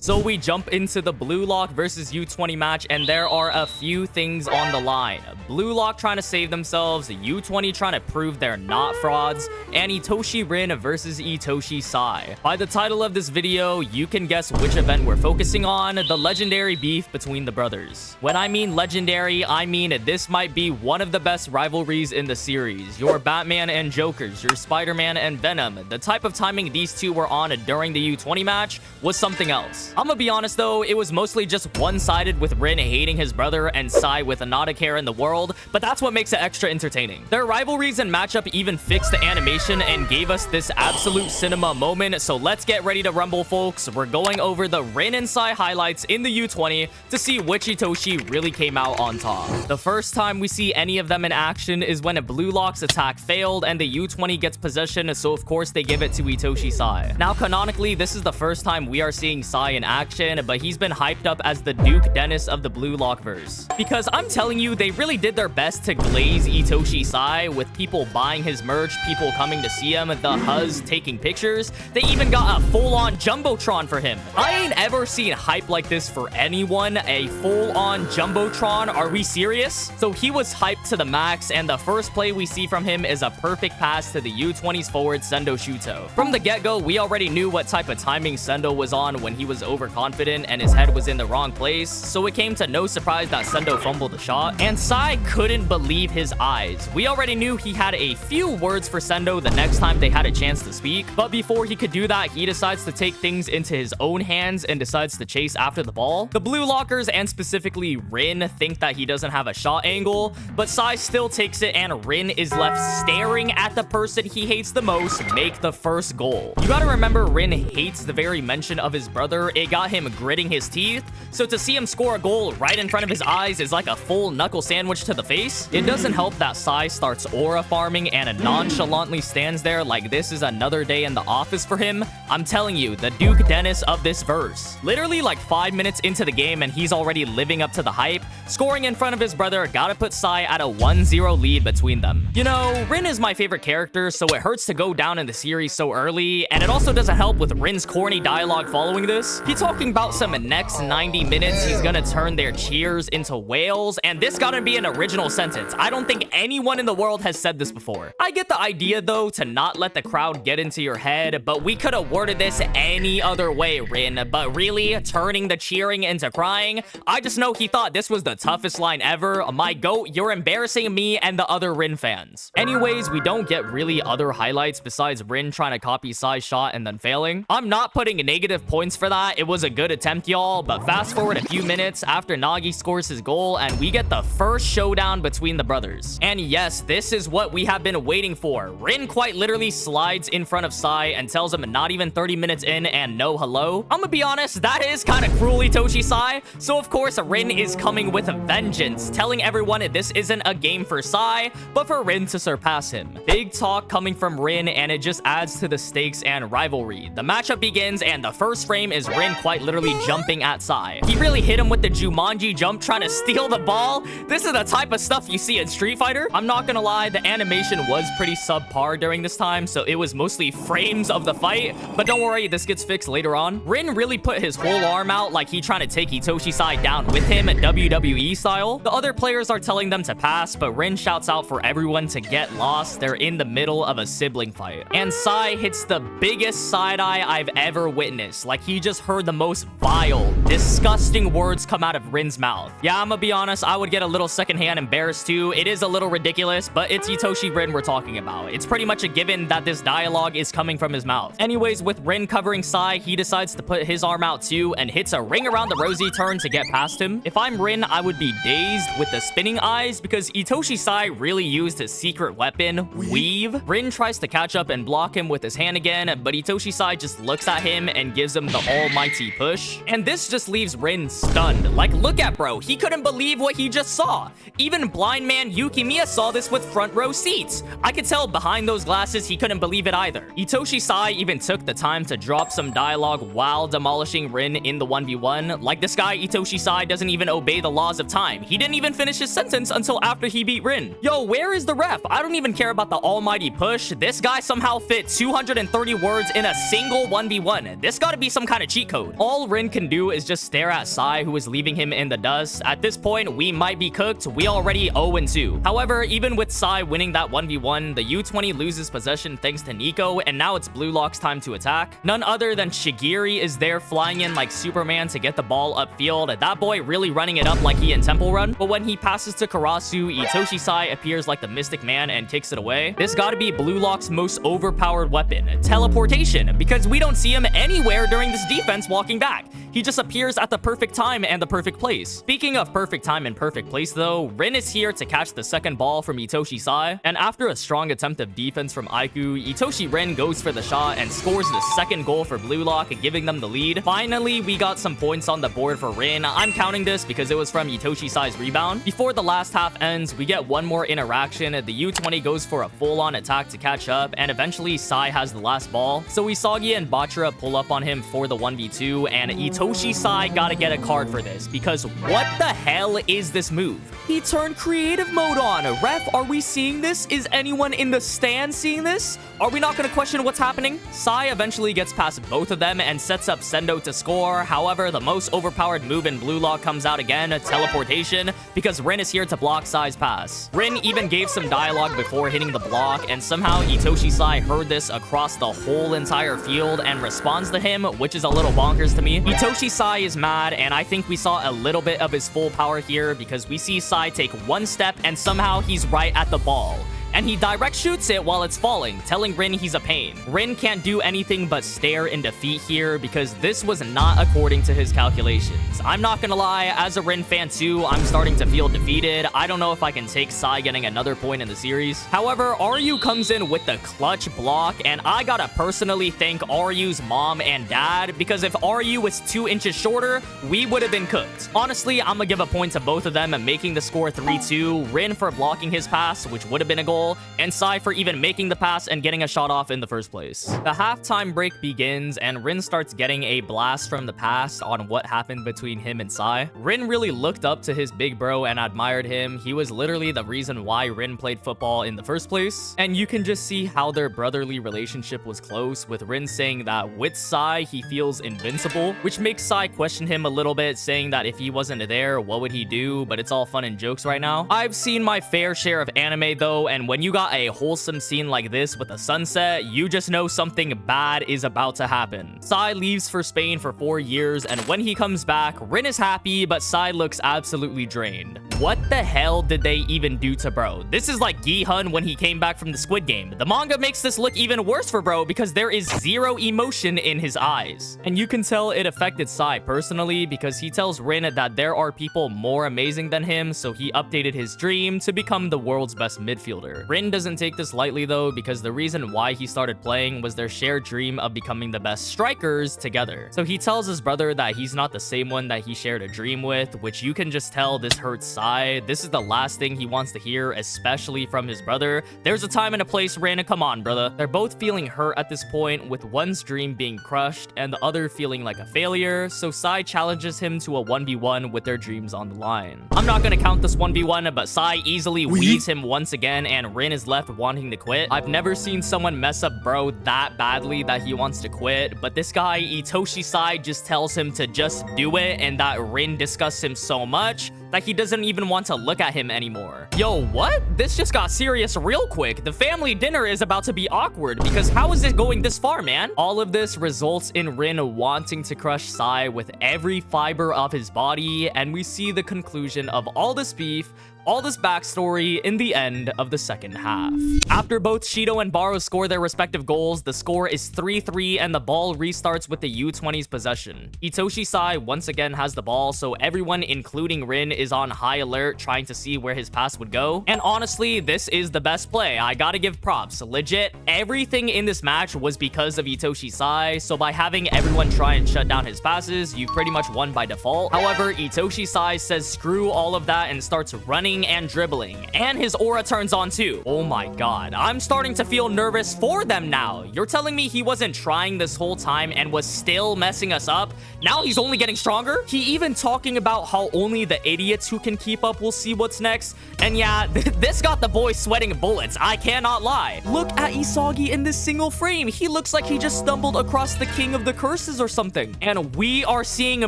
So we jump into the BLUELOCK versus U20 match, and there are a few things on the line. BLUELOCK trying to save themselves, U20 trying to prove they're not frauds, and Itoshi Rin versus Itoshi Sae. By the title of this video, you can guess which event we're focusing on, the legendary beef between the brothers. When I mean legendary, I mean this might be one of the best rivalries in the series. Your Batman and Jokers, your Spider-Man and Venom. The type of timing these two were on during the U20 match was something else. I'm gonna be honest though, it was mostly just one-sided with Rin hating his brother and Sae with not a care in the world, but that's what makes it extra entertaining. Their rivalries and matchup even fixed the animation and gave us this absolute cinema moment, so let's get ready to rumble, folks. We're going over the Rin and Sae highlights in the U20 to see which Itoshi really came out on top. The first time we see any of them in action is when a BLUELOCK's attack failed and the U20 gets possession, so of course they give it to Itoshi Sae. Now canonically, this is the first time we are seeing Sae in action, but he's been hyped up as the Duke Dennis of the BLUELOCK verse. Because I'm telling you, they really did their best to glaze Itoshi Sae, with people buying his merch, people coming to see him, the Huz taking pictures. They even got a full-on Jumbotron for him. I ain't ever seen hype like this for anyone, a full-on Jumbotron. Are we serious? So he was hyped to the max, and the first play we see from him is a perfect pass to the U20's forward Sendo Shuto. From the get-go, we already knew what type of timing Sendo was on when he was overconfident and his head was in the wrong place, so it came to no surprise that Sendo fumbled the shot, and Sae couldn't believe his eyes. We already knew he had a few words for Sendo the next time they had a chance to speak, but before he could do that, he decides to take things into his own hands and decides to chase after the ball. The BLUELOCKers, and specifically Rin, think that he doesn't have a shot angle, but Sae still takes it, and Rin is left staring at the person he hates the most make the first goal. You gotta remember, Rin hates the very mention of his brother. It got him gritting his teeth, so to see him score a goal right in front of his eyes is like a full knuckle sandwich to the face. It doesn't help that Sae starts aura farming and nonchalantly stands there like this is another day in the office for him. I'm telling you, the Duke Dennis of this verse. Literally like 5 minutes into the game and he's already living up to the hype. Scoring in front of his brother gotta put Sae at a 1-0 lead between them. You know, Rin is my favorite character, so it hurts to go down in the series so early, and it also doesn't help with Rin's corny dialogue following this. He's talking about some next 90 minutes he's gonna turn their cheers into whales, and this gotta be an original sentence. I don't think anyone in the world has said this before. I get the idea though, to not let the crowd get into your head, but we could have worded this any other way, Rin. But really, turning the cheering into crying? I just know he thought this was the toughest line ever. My goat, you're embarrassing me and the other Rin fans. Anyways, we don't get really other highlights besides Rin trying to copy Sae's shot and then failing. I'm not putting negative points for that. It was a good attempt, y'all, but fast forward a few minutes after Nagi scores his goal and we get the first showdown between the brothers. And yes, this is what we have been waiting for. Rin quite literally slides in front of Sae and tells him not even 30 minutes in and no hello. I'm gonna be honest, that is kind of cruel, Itoshi Sae. So of course, Rin is coming with vengeance, telling everyone this isn't a game for Sae, but for Rin to surpass him. Big talk coming from Rin, and it just adds to the stakes and rivalry. The matchup begins, and the first frame is Rin quite literally jumping at Sae. He really hit him with the Jumanji jump, trying to steal the ball. This is the type of stuff you see in Street Fighter. I'm not gonna lie, the animation was pretty subpar during this time, so it was mostly frames of the fight, but don't worry, this gets fixed later on. Rin really put his whole arm out like he trying to take Itoshi Sae down with him WWE style. The other players are telling them to pass, but Rin shouts out for everyone to get lost. They're in the middle of a sibling fight. And Sae hits the biggest side-eye I've ever witnessed. Like he just heard the most vile, disgusting words come out of Rin's mouth. Yeah, I'm gonna be honest, I would get a little secondhand embarrassed too. It is a little ridiculous, but it's Itoshi Rin we're talking about. It's pretty much a given that this dialogue is coming from his mouth. Anyways, with Rin covering Sae, he decides to put his arm out too and hits a ring around the rosy turn to get past him. If I'm Rin, I would be dazed with the spinning eyes because Itoshi Sae really used his secret weapon, Weave. Rin tries to catch up and block him with his hand again, but Itoshi Sae just looks at him and gives him the almighty push. And this just leaves Rin stunned. Like, look at bro, he couldn't believe what he just saw. Even blind man Yukimiya saw this with front row seats. I could tell behind those glasses he couldn't believe it either. Itoshi Sae even took the time to drop some dialogue while demolishing Rin in the 1v1. Like, this guy Itoshi Sae doesn't even obey the laws of time. He didn't even finish his sentence until after he beat Rin. Yo, where is the ref? I don't even care about the almighty push. This guy somehow fit 230 words in a single 1v1. This gotta be some kind of cheat code. coat. All Rin can do is just stare at Sae, who is leaving him in the dust. At this point, we might be cooked. We already 0-2. However, even with Sae winning that 1v1, the U20 loses possession thanks to Nico, and now it's BLUELOCK's time to attack. None other than Shigiri is there flying in like Superman to get the ball upfield. That boy really running it up like he in Temple Run. But when he passes to Karasu, Itoshi Sae appears like the Mystic Man and kicks it away. This gotta be BLUELOCK's most overpowered weapon, teleportation, because we don't see him anywhere during this defense walking back. He just appears at the perfect time and the perfect place. Speaking of perfect time and perfect place though, Rin is here to catch the second ball from Itoshi Sae, and after a strong attempt of defense from Aiku, Itoshi Rin goes for the shot and scores the second goal for BLUELOCK, giving them the lead. Finally, we got some points on the board for Rin. I'm counting this because it was from Itoshi Sae's rebound. Before the last half ends, we get one more interaction. The U20 goes for a full-on attack to catch up, and eventually Sae has the last ball. So Isagi and Bachira pull up on him for the 1v2, and Itoshi Sae gotta get a card for this, because what the hell is this move? He turned creative mode on. Ref, are we seeing this? Is anyone in the stand seeing this? Are we not gonna question what's happening? Sae eventually gets past both of them and sets up Sendo to score. However, the most overpowered move in BLUELOCK comes out again, teleportation, because Rin is here to block Sae's pass. Rin even gave some dialogue before hitting the block, and somehow Itoshi Sae heard this across the whole entire field and responds to him, which is a little bonkers to me. Itoshi Sae is mad, and I think we saw a little bit of his full power here, because we see Sae take one step and somehow he's right at the ball. And he direct shoots it while it's falling, telling Rin he's a pain. Rin can't do anything but stare in defeat here because this was not according to his calculations. I'm not gonna lie, as a Rin fan too, I'm starting to feel defeated. I don't know if I can take Sae getting another point in the series. However, Ryu comes in with the clutch block, and I gotta personally thank Ryu's mom and dad, because if Ryu was 2 inches shorter, we would have been cooked. Honestly, I'm gonna give a point to both of them, making the score 3-2. Rin for blocking his pass, which would have been a goal, and Sae for even making the pass and getting a shot off in the first place. The halftime break begins, and Rin starts getting a blast from the past on what happened between him and Sae. Rin really looked up to his big bro and admired him. He was literally the reason why Rin played football in the first place, and you can just see how their brotherly relationship was close, with Rin saying that with Sae, he feels invincible, which makes Sae question him a little bit, saying that if he wasn't there, what would he do? But it's all fun and jokes right now. I've seen my fair share of anime though, and when you got a wholesome scene like this with a sunset, you just know something bad is about to happen. Sae leaves for Spain for 4 years, and when he comes back, Rin is happy, but Sae looks absolutely drained. What the hell did they even do to bro? This is like Gi-hun when he came back from the Squid Game. The manga makes this look even worse for bro because there is zero emotion in his eyes. And you can tell it affected Sae personally because he tells Rin that there are people more amazing than him, so he updated his dream to become the world's best midfielder. Rin doesn't take this lightly though, because the reason why he started playing was their shared dream of becoming the best strikers together. So he tells his brother that he's not the same one that he shared a dream with, which you can just tell this hurts Sae. This is the last thing he wants to hear, especially from his brother. There's a time and a place, Rin, come on, brother. They're both feeling hurt at this point, with one's dream being crushed and the other feeling like a failure, so Sae challenges him to a 1v1 with their dreams on the line. I'm not gonna count this 1v1, but Sae easily weeds him once again, and Rin is left wanting to quit. I've never seen someone mess up bro that badly that he wants to quit, but this guy, Itoshi Sae, just tells him to just do it, and that Rin disgusts him so much that he doesn't even want to look at him anymore. Yo, what? This just got serious real quick. The family dinner is about to be awkward, because how is it going this far, man? All of this results in Rin wanting to crush Sae with every fiber of his body, and we see the conclusion of all this beef, all this backstory in the end of the second half. After both Shido and Barou score their respective goals, the score is 3-3 and the ball restarts with the U20's possession. Itoshi Sae once again has the ball, so everyone, including Rin, is on high alert trying to see where his pass would go. And honestly, this is the best play. I gotta give props. Legit, everything in this match was because of Itoshi Sae, so by having everyone try and shut down his passes, you pretty much won by default. However, Itoshi Sae says screw all of that and starts running and dribbling, and his aura turns on too. Oh my god, I'm starting to feel nervous for them now. You're telling me he wasn't trying this whole time and was still messing us up? Now he's only getting stronger? He even talking about how only the idiot idiots who can keep up will see what's next. And yeah, this got the boy sweating bullets. I cannot lie. Look at Isagi in this single frame. He looks like he just stumbled across the king of the curses or something. And we are seeing a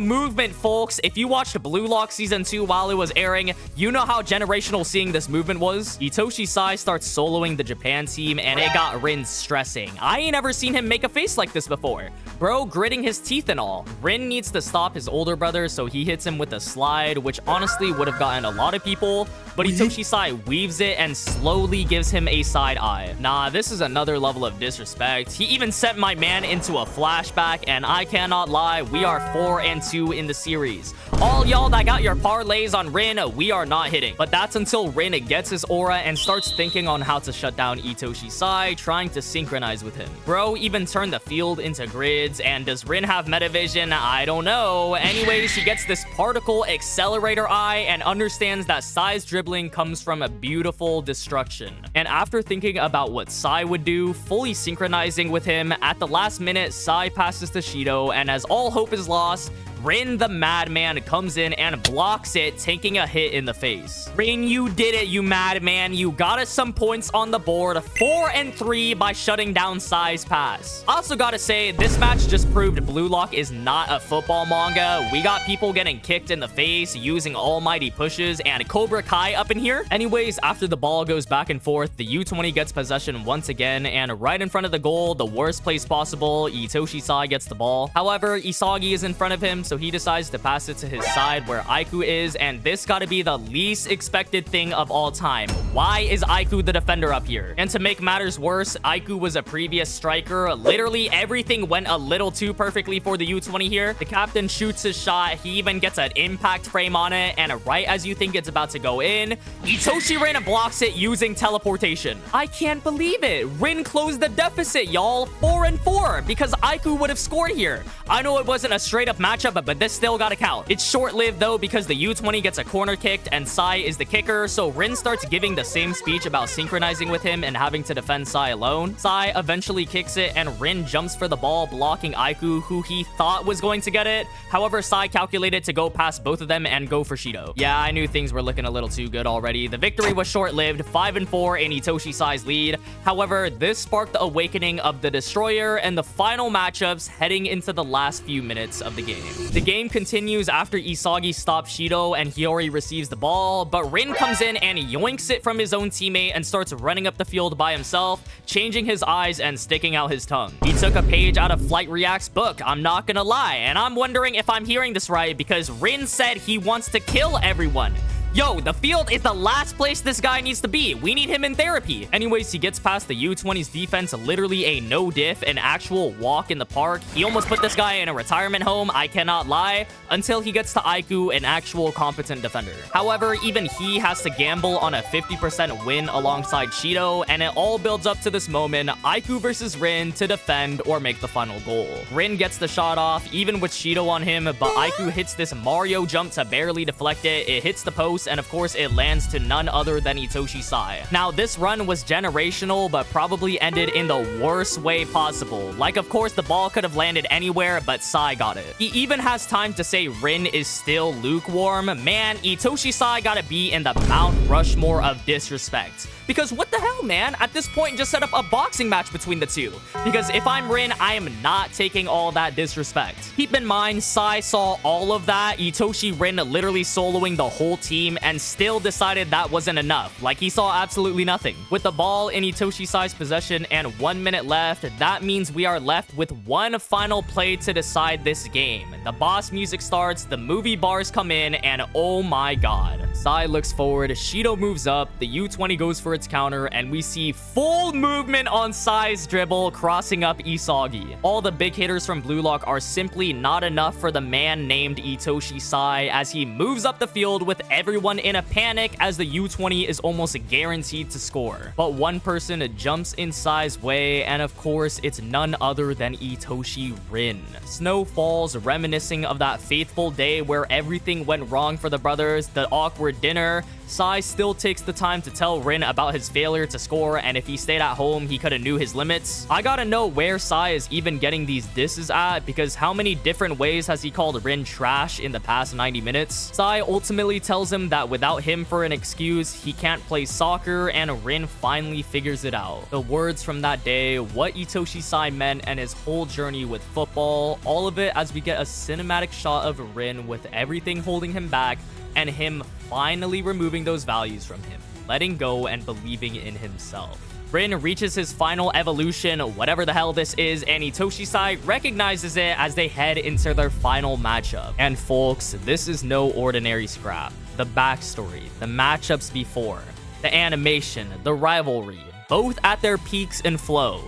movement, folks. If you watched Blue Lock Season 2 while it was airing, you know how generational seeing this movement was. Itoshi Sae starts soloing the Japan team, and it got Rin stressing. I ain't ever seen him make a face like this before. Bro gritting his teeth and all. Rin needs to stop his older brother, so he hits him with a slide, which honestly would have gotten a lot of people, but Itoshi Sae weaves it and slowly gives him a side eye. Nah, this is another level of disrespect. He even sent my man into a flashback, and I cannot lie, we are 4-2 in the series. All y'all that got your parlays on Rin, we are not hitting. But that's until Rin gets his aura and starts thinking on how to shut down Itoshi Sae, trying to synchronize with him. Bro even turned the field into grids, and does Rin have metavision? I don't know. Anyways, he gets this particle accelerator eye and understands that Sae's dribbling comes from a beautiful destruction. And after thinking about what Sae would do, fully synchronizing with him, at the last minute, Sae passes to Shido, and as all hope is lost, Rin the madman comes in and blocks it, taking a hit in the face. Rin, you did it, you madman. You got us some points on the board, 4-3 by shutting down Sae's pass. Also gotta say, this match just proved Blue Lock is not a football manga. We got people getting kicked in the face, using almighty pushes, and Cobra Kai up in here. Anyways, after the ball goes back and forth, the U20 gets possession once again, and right in front of the goal, the worst place possible, Itoshi Sae gets the ball. However, Isagi is in front of him, so he decides to pass it to his side where Aiku is, and this gotta be the least expected thing of all time. Why is Aiku the defender up here? And to make matters worse, Aiku was a previous striker. Literally everything went a little too perfectly for the U20 here. The captain shoots his shot, he even gets an impact frame on it, and right as you think it's about to go in, Itoshi Rin blocks it using teleportation. I can't believe it. Rin closed the deficit, y'all. 4-4, because Aiku would have scored here. I know it wasn't a straight up matchup, but this still gotta count. It's short-lived though, because the U20 gets a corner kicked and Sae is the kicker, so Rin starts giving the same speech about synchronizing with him and having to defend Sae alone. Sae eventually kicks it, and Rin jumps for the ball, blocking Aiku, who he thought was going to get it. However, Sae calculated to go past both of them and go for Shido. Yeah, I knew things were looking a little too good already. The victory was short-lived, 5-4 in Itoshi Sae's lead. However, this sparked the awakening of the Destroyer and the final matchups heading into the last few minutes of the game. The game continues after Isagi stops Shido and Hiyori receives the ball, but Rin comes in and yoinks it from his own teammate and starts running up the field by himself, changing his eyes and sticking out his tongue. He took a page out of Flight React's book, I'm not gonna lie, and I'm wondering if I'm hearing this right because Rin said he wants to kill everyone. Yo, the field is the last place this guy needs to be. We need him in therapy. Anyways, he gets past the U20's defense, literally a no diff, an actual walk in the park. He almost put this guy in a retirement home, I cannot lie, until he gets to Aiku, an actual competent defender. However, even he has to gamble on a 50% win alongside Shido, and it all builds up to this moment, Aiku versus Rin to defend or make the final goal. Rin gets the shot off, even with Shido on him, but Aiku hits this Mario jump to barely deflect it. It hits the post, and of course it lands to none other than Itoshi Sae. Now this run was generational, but probably ended in the worst way possible. Like, of course the ball could have landed anywhere, but Sae got it. He even has time to say Rin is still lukewarm. Man, Itoshi Sae gotta be in the Mount Rushmore of disrespect. Because what the hell, man? At this point, just set up a boxing match between the two. Because if I'm Rin, I am not taking all that disrespect. Keep in mind, Sae saw all of that, Itoshi Rin literally soloing the whole team, and still decided that wasn't enough. Like, he saw absolutely nothing. With the ball in Itoshi Sae's possession and 1 minute left, that means we are left with one final play to decide this game. The boss music starts, the movie bars come in, and oh my god. Sae looks forward, Shido moves up, the U20 goes for its counter, and we see full movement on Sae's dribble, crossing up Isagi. All the big hitters from Blue Lock are simply not enough for the man named Itoshi Sae, as he moves up the field with everyone in a panic, as the U20 is almost guaranteed to score. But one person jumps in Sae's way, and of course, it's none other than Itoshi Rin. Snow falls, reminiscing of that fateful day where everything went wrong for the brothers, the awkward dinner. Sae still takes the time to tell Rin about about his failure to score, and if he stayed at home, he could have knew his limits. I gotta know where Sae is even getting these disses at, because how many different ways has he called Rin trash in the past 90 minutes? Sae ultimately tells him that without him for an excuse, he can't play soccer, and Rin finally figures it out. The words from that day, what Itoshi Sae meant, and his whole journey with football, all of it as we get a cinematic shot of Rin with everything holding him back, and him finally removing those values from him, letting go and believing in himself. Rin reaches his final evolution, whatever the hell this is, and Itoshi Sae recognizes it as they head into their final matchup. And folks, this is no ordinary scrap. The backstory, the matchups before, the animation, the rivalry, both at their peaks and flow.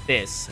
This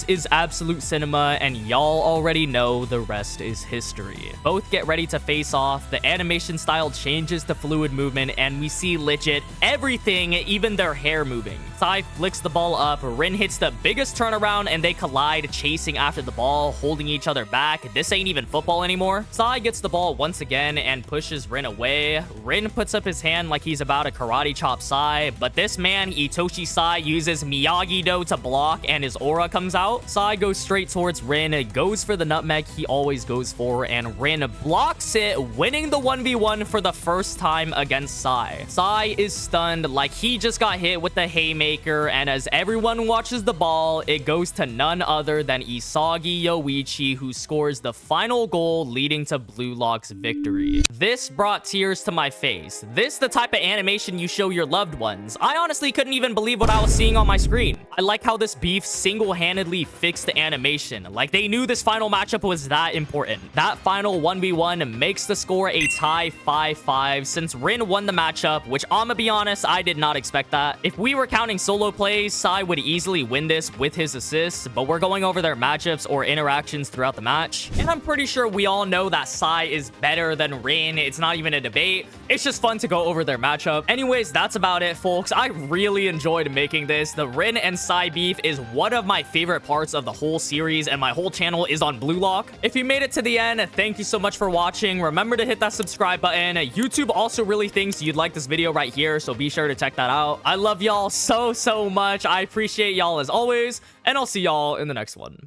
is absolute cinema, and y'all already know the rest is history. Both get ready to face off, the animation style changes to fluid movement, and we see legit everything, even their hair moving. Sae flicks the ball up, Rin hits the biggest turnaround, and they collide, chasing after the ball, holding each other back. This ain't even football anymore. Sae gets the ball once again and pushes Rin away. Rin puts up his hand like he's about to karate chop Sae, but this man, Itoshi Sae, uses Miyagi-Do to block, and his aura comes out. Sae goes straight towards Rin, goes for the nutmeg he always goes for, and Rin blocks it, winning the 1v1 for the first time against Sae. Sae is stunned like he just got hit with the haymaker, and as everyone watches the ball, it goes to none other than Isagi Yoichi, who scores the final goal, leading to BLUELOCK's victory. This brought tears to my face. This the type of animation you show your loved ones. I honestly couldn't even believe what I was seeing on my screen. I like how this beef single-handedly fixed the animation. Like, they knew this final matchup was that important. That final 1v1 makes the score a tie 5-5 since Rin won the matchup, which I'ma be honest, I did not expect that. If we were counting solo plays, Sae would easily win this with his assists, but we're going over their matchups or interactions throughout the match. And I'm pretty sure we all know that Sae is better than Rin. It's not even a debate. It's just fun to go over their matchup. Anyways, that's about it, folks. I really enjoyed making this. The Rin and Sae beef is one of my favorite parts of the whole series, and my whole channel is on BLUELOCK. If you made it to the end, thank you so much for watching. Remember to hit that subscribe button. YouTube also really thinks you'd like this video right here, so be sure to check that out. I love y'all so much. I appreciate y'all as always, and I'll see y'all in the next one.